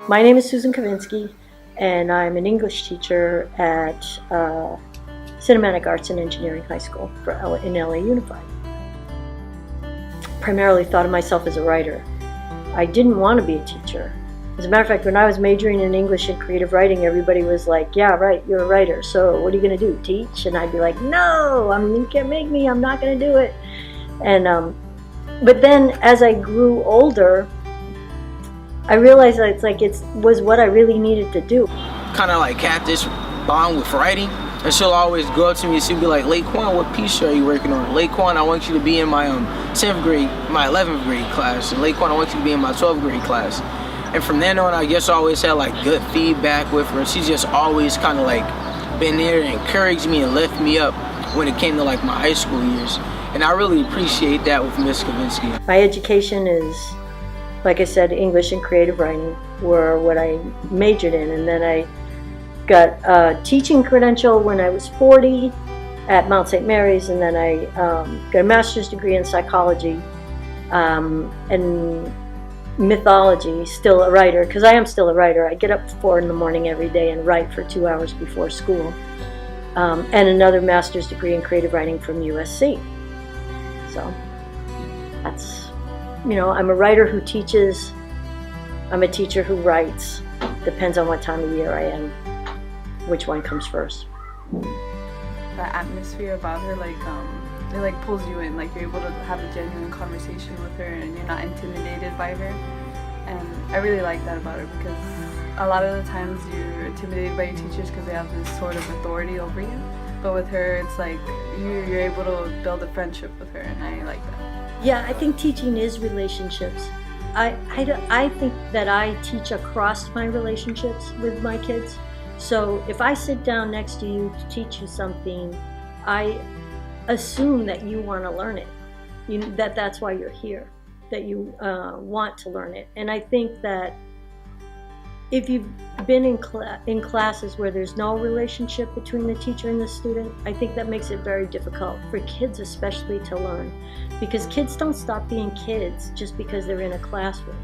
My name is Susan Kacvinsky, and I'm an English teacher at Cinematic Arts and Engineering High School in LA Unified. Primarily thought of myself as a writer. I didn't want to be a teacher. As a matter of fact, when I was majoring in English and creative writing, everybody was like, yeah, right, you're a writer, so what are you going to do, teach? And I'd be like, no, you can't make me, I'm not going to do it. And but then as I grew older, I realized that it was what I really needed to do. Kind of like had this bond with writing, and she'll always go up to me and she'll be like, Laquan, what piece are you working on? Laquan, I want you to be in my 10th grade, my 11th grade class, and Laquan, I want you to be in my 12th grade class. And from then on, I guess I always had like good feedback with her. She's just always kind of like been there and encouraged me and lift me up when it came to like my high school years. And I really appreciate that with Miss Kacvinsky. My education is, like I said, English and creative writing were what I majored in, and then I got a teaching credential when I was 40 at Mount St. Mary's, and then I got a master's degree in psychology and mythology, still a writer, because I am still a writer. I get up at 4 in the morning every day and write for 2 hours before school, and another master's degree in creative writing from USC. So that's, I'm a writer who teaches, I'm a teacher who writes. Depends on what time of year I am, which one comes first. The atmosphere about her, it pulls you in, you're able to have a genuine conversation with her and you're not intimidated by her. And I really like that about her, because a lot of the times you're intimidated by your teachers because they have this sort of authority over you. But with her, it's like you're able to build a friendship with her, and I like that. Yeah, I think teaching is relationships. I think that I teach across my relationships with my kids. So if I sit down next to you to teach you something, I assume that you want to learn it, that's why you're here, that you want to learn it. And I think that if you've been in classes where there's no relationship between the teacher and the student, I think that makes it very difficult for kids especially to learn, because kids don't stop being kids just because they're in a classroom.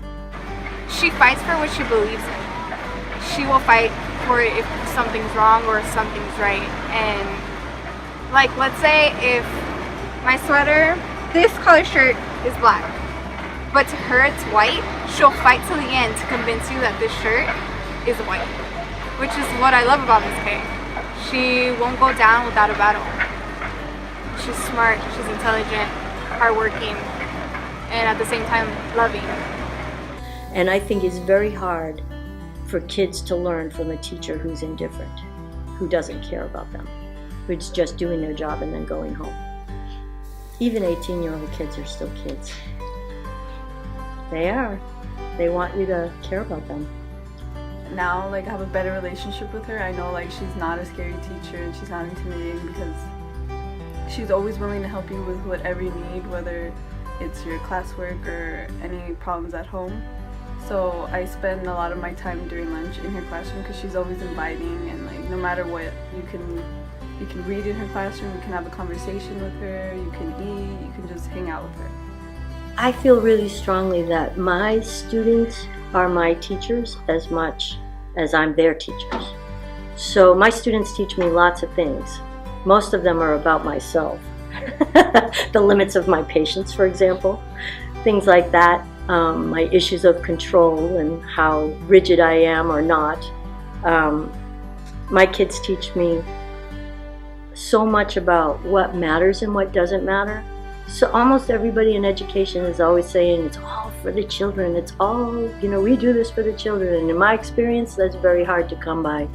She fights for what she believes in. She will fight for it if something's wrong or if something's right. And let's say if my sweater, this color shirt is black, but to her it's white, she'll fight till the end to convince you that this shirt is white, which is what I love about Miss K. She won't go down without a battle. She's smart, she's intelligent, hardworking, and at the same time loving. And I think it's very hard for kids to learn from a teacher who's indifferent, who doesn't care about them, who's just doing their job and then going home. Even 18-year-old kids are still kids. They are. They want you to care about them. Now, I have a better relationship with her. I know, she's not a scary teacher and she's not intimidating, because she's always willing to help you with whatever you need, whether it's your classwork or any problems at home. So I spend a lot of my time during lunch in her classroom, because she's always inviting, and no matter what, you can read in her classroom, you can have a conversation with her, you can eat, you can just hang out with her. I feel really strongly that my students are my teachers as much as I'm their teachers. So my students teach me lots of things. Most of them are about myself. The limits of my patience, for example, things like that. My issues of control and how rigid I am or not. My kids teach me so much about what matters and what doesn't matter. So almost everybody in education is always saying it's all for the children, it's all, we do this for the children. And in my experience, that's very hard to come by.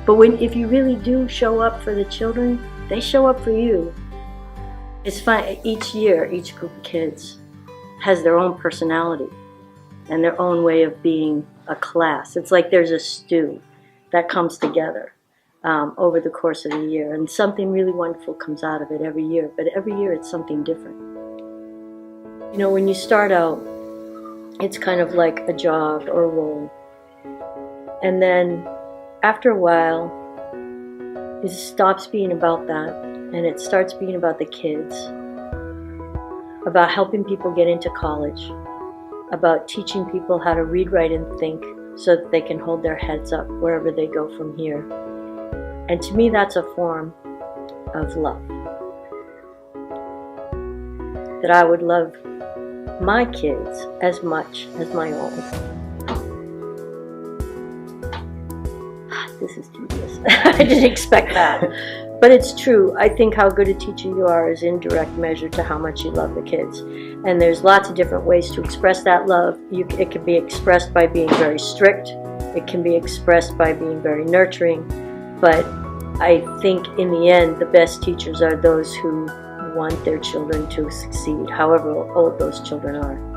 But if you really do show up for the children, they show up for you. It's fun. Each year, each group of kids has their own personality and their own way of being a class. It's like there's a stew that comes together over the course of the year, and something really wonderful comes out of it every year, but every year it's something different. When you start out, it's kind of like a job or a role, and then after a while it stops being about that and it starts being about the kids, about helping people get into college, about teaching people how to read, write, and think so that they can hold their heads up wherever they go from here. And to me, that's a form of love. That I would love my kids as much as my own. This is tedious. I didn't expect that. But it's true. I think how good a teacher you are is in direct measure to how much you love the kids. And there's lots of different ways to express that love. It can be expressed by being very strict. It can be expressed by being very nurturing. But I think in the end, the best teachers are those who want their children to succeed, however old those children are.